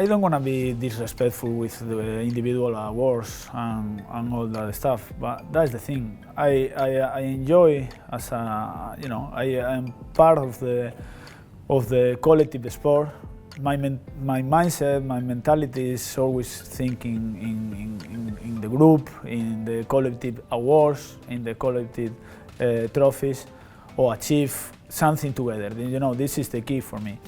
don't want to be disrespectful with the individual awards and all that stuff, but that's the thing. I enjoy as a, I am part of the collective sport. My mindset, my mentality is always thinking in the group, in the collective awards, in the collective trophies, or achieve something together. This is the key for me.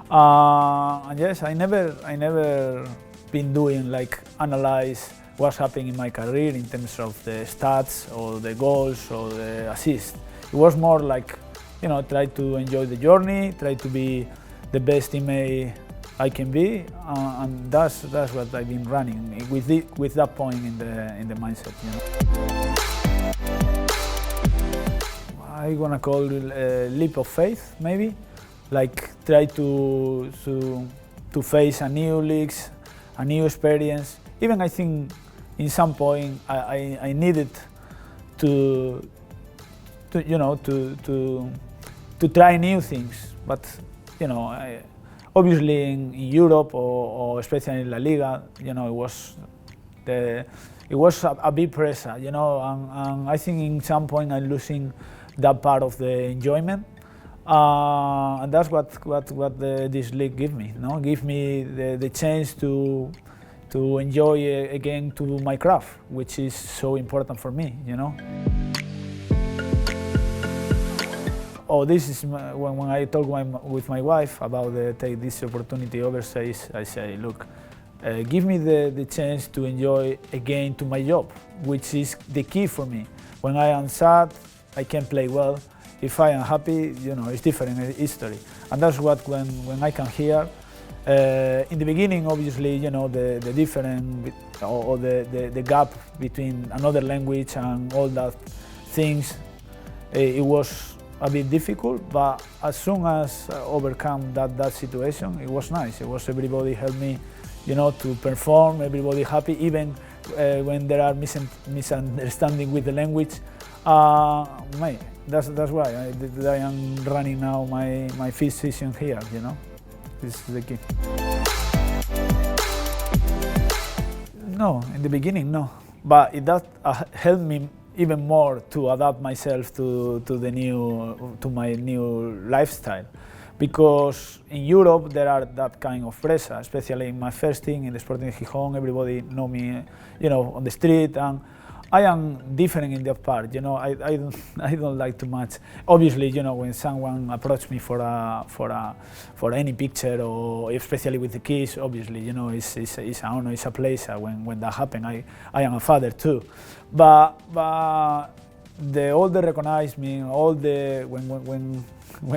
And yes, I never been doing like analyze what's happening in my career in terms of the stats or the goals or the assists. It was more like, try to enjoy the journey, try to be the best teammate I can be, and that's what I've been running with that point in the mindset. I'm gonna call it a leap of faith, maybe. Like try to face a new leagues, a new experience. Even I think in some point I needed to try new things, but obviously in Europe or especially in La Liga, it was a big pressure, and I think in some point I'm losing that part of the enjoyment. And that's what this league give me. Give me the chance to enjoy again to my craft, which is so important for me. Oh, this is when I talk with my wife about take this opportunity overseas. I say, look, give me the chance to enjoy again to my job, which is the key for me. When I am sad, I can play well. If I am happy, it's different history, and that's what when I come here. In the beginning, obviously, the different or the gap between another language and all that things, it was a bit difficult. But as soon as I overcome that situation, it was nice. It was everybody helped me, to perform. Everybody happy, even when there are misunderstanding with the language. That's why I am running now my fifth season here. This is the key. No, in the beginning, no, but it does help me even more to adapt myself to my new lifestyle, because in Europe there are that kind of pressure, especially in my first team in the Sporting Gijón. Everybody know me, on the street, and I am different in that part. I don't like too much. Obviously, when someone approaches me for any picture, or especially with the kids, obviously, it's an honor, it's a pleasure when that happens. I am a father too, but all the recognize me, when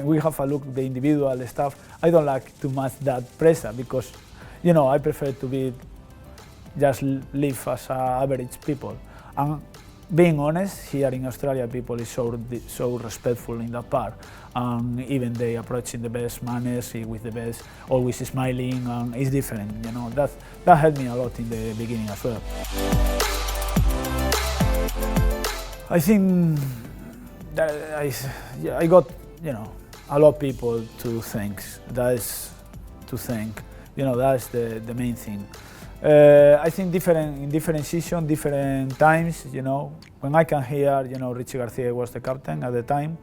we have a look the individual stuff, I don't like too much that pressure, because I prefer to be just live as average people. And being honest, here in Australia, people is so respectful in that part, and even they approach in the best manners, with the best, always smiling, and it's different. That helped me a lot in the beginning as well. I think that I got a lot of people to thank. That's the main thing. I think in different seasons, different times, when I came here, Richie Garcia was the captain at the time.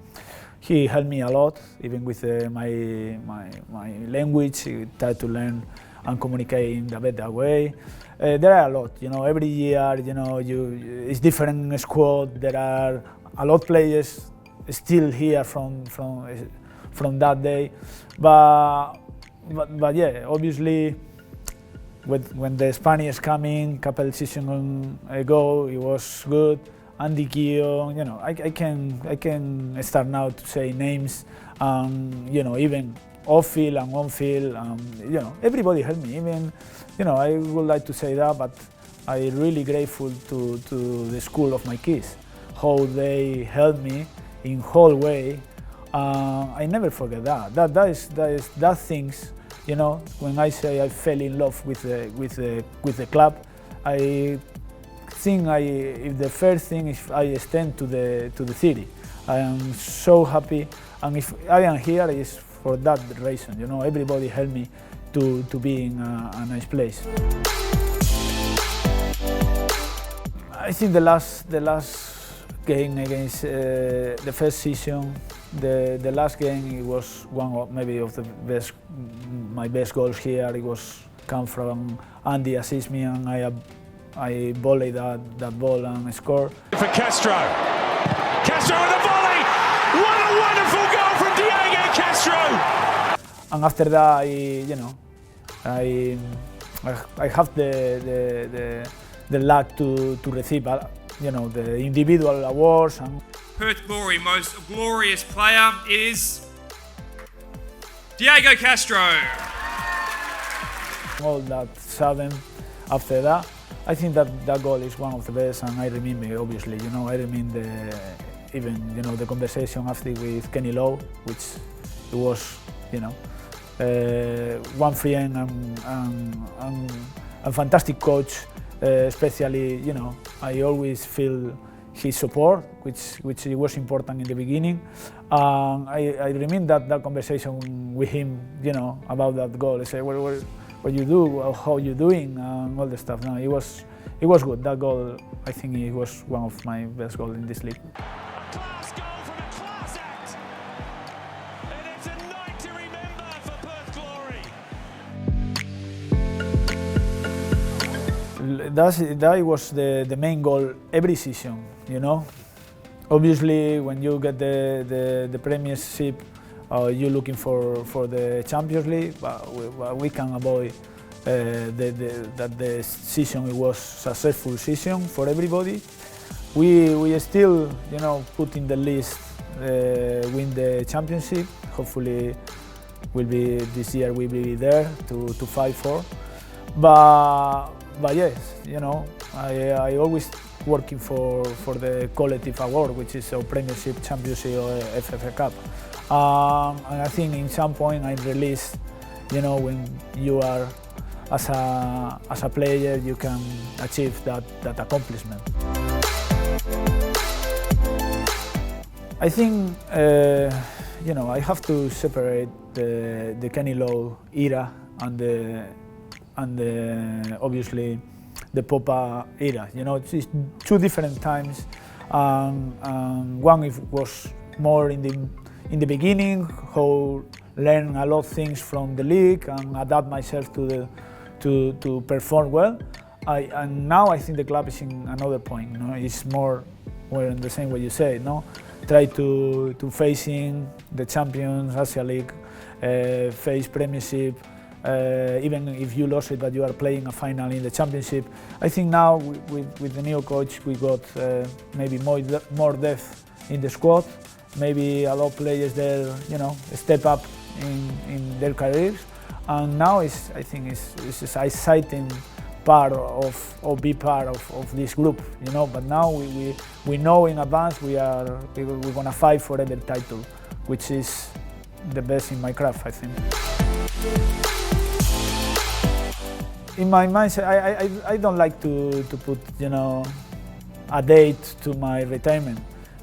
He helped me a lot, even with my language. He tried to learn and communicate in a better way. There are a lot, every year, it's different squad. There are a lot of players still here from that day. But yeah, obviously, when the Spaniards coming a couple of seasons ago, it was good. Andy Keown, I can start now to say names, even off-field and on-field, everybody helped me. Even, I would like to say that, but I'm really grateful to the school of my kids, how they helped me in whole way. I never forget that. That things. When I say I fell in love with the club, I think if the first thing is I extend to the city. I am so happy, and if I am here, it's for that reason. Everybody helped me to be in a nice place. I think the last game against the first season, the last game, it was one of maybe of the my best goals here. It was come from Andy assist me, and I volleyed that ball and scored. For Castro. Castro with a volley! What a wonderful goal from Diego Castro! And after that, I have the luck to receive, the individual awards. And Perth Glory most glorious player is Diego Castro. All that sudden after that, I think that goal is one of the best, and I remember obviously, I remember even the conversation after with Kenny Lowe, which it was, one friend and a fantastic coach, especially, I always feel his support, which was important in the beginning. I remember that conversation with him, about that goal. I said, what you do, how you doing, and all the stuff. No, it was good. That goal, I think it was one of my best goals in this league. A class goal from a class act. And it's a night to remember for Perth Glory. That was the main goal every season, Obviously, when you get the Premiership, you're looking for the Champions League, but we can avoid that the season it was successful season for everybody. We still, put in the list win the championship. Hopefully, this year we'll be there to fight for. But yes, I always working for the collective award, which is a Premiership, Championship, or FA Cup. And I think in some point I released, when you are as a player, you can achieve that accomplishment. I think I have to separate the Kenny Lowe era and the obviously the Popa era. It's two different times. One it was more in the beginning, how learn a lot of things from the league and adapt myself to perform well. And now I think the club is in another point. It's more in the same way you say. Try to facing the champions, A-League, face Premiership. Even if you lost it, but you are playing a final in the championship. I think now with the new coach, we got maybe more depth in the squad. Maybe a lot of players there, step up in their careers. And now I think it's an exciting part or be part of this group, But now we know in advance we're gonna fight for every title, which is the best in my craft, I think. In my mindset, I don't like to put a date to my retirement,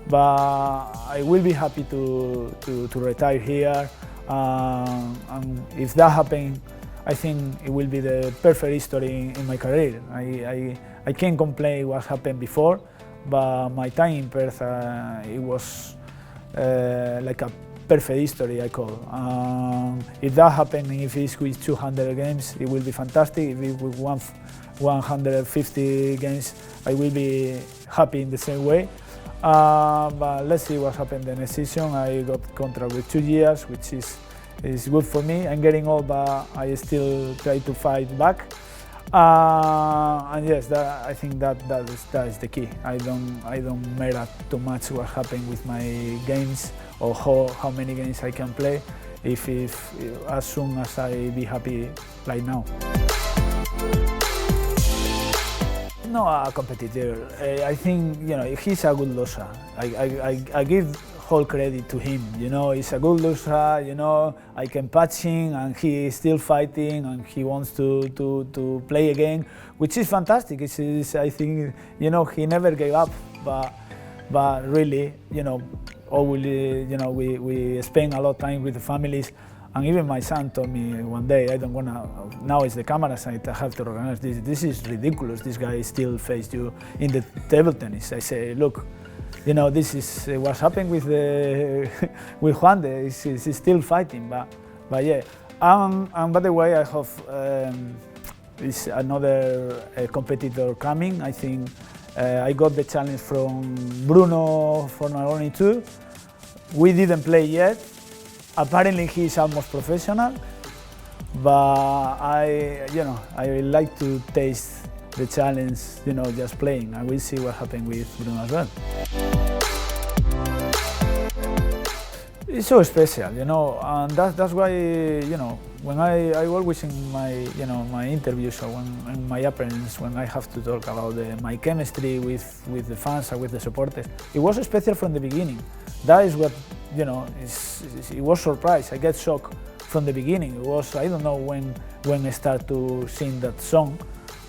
but I will be happy to retire here. And if that happens, I think it will be the perfect history in my career. I can't complain what happened before, but my time in Perth, it was like a perfect history, I call. If that happens, if it's with 200 games, it will be fantastic. If it's with 150 games, I will be happy in the same way. But let's see what happens the next season. I got contract with 2 years, which is good for me. I'm getting old, but I still try to fight back. And yes, I think that is the key. I don't matter too much what happened with my games or how many games I can play. If as soon as I be happy like now. No, a competitor. I think he's a good loser. I give whole credit to him. He's a good loser. I can patch him, and he is still fighting, and he wants to play again, which is fantastic. I think he never gave up. But really, always we spend a lot of time with the families, And even my son told me one day, I don't wanna, now it's the cameras, I have to recognize this. This is ridiculous. This guy still faced you in the table tennis. I say, look, you know, this is what's happening with with Hyundai. He's still fighting, but yeah. And by the way, I have is another competitor coming. I think I got the challenge from Bruno for only 2. We didn't play yet. Apparently he's almost professional, but I like to taste the challenge, you know, just playing, and we'll see what happens with Bruno as well. It's so special, you know, and that's why, you know, when I always in my, you know, my interviews or in my appearance, when I have to talk about my chemistry with the fans and with the supporters, it was special from the beginning. That is what, you know, it was surprise. I get shocked from the beginning. It was, I don't know when I start to sing that song,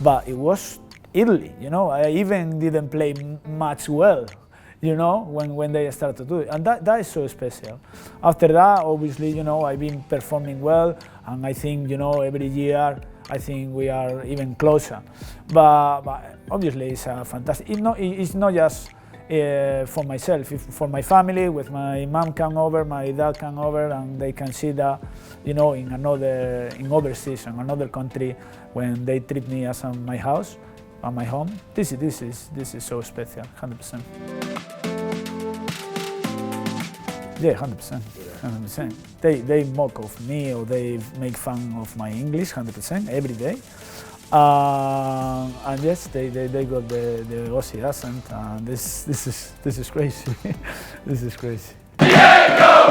but it was early, you know. I even didn't play much well, you know, when they start to do it, and that is so special. After that, obviously, you know, I've been performing well, and I think, you know, every year I think we are even closer. But obviously, it's a fantastic. It's not just for myself, for my family. With my mom come over, my dad come over, and they can see that, you know, in overseas, in another country, when they treat me as my house. At my home, this is so special, 100%. Yeah, 100%. They mock of me or they make fun of my English, 100% every day. And yes, they got the Aussie accent, and this is crazy. This is crazy. Diego!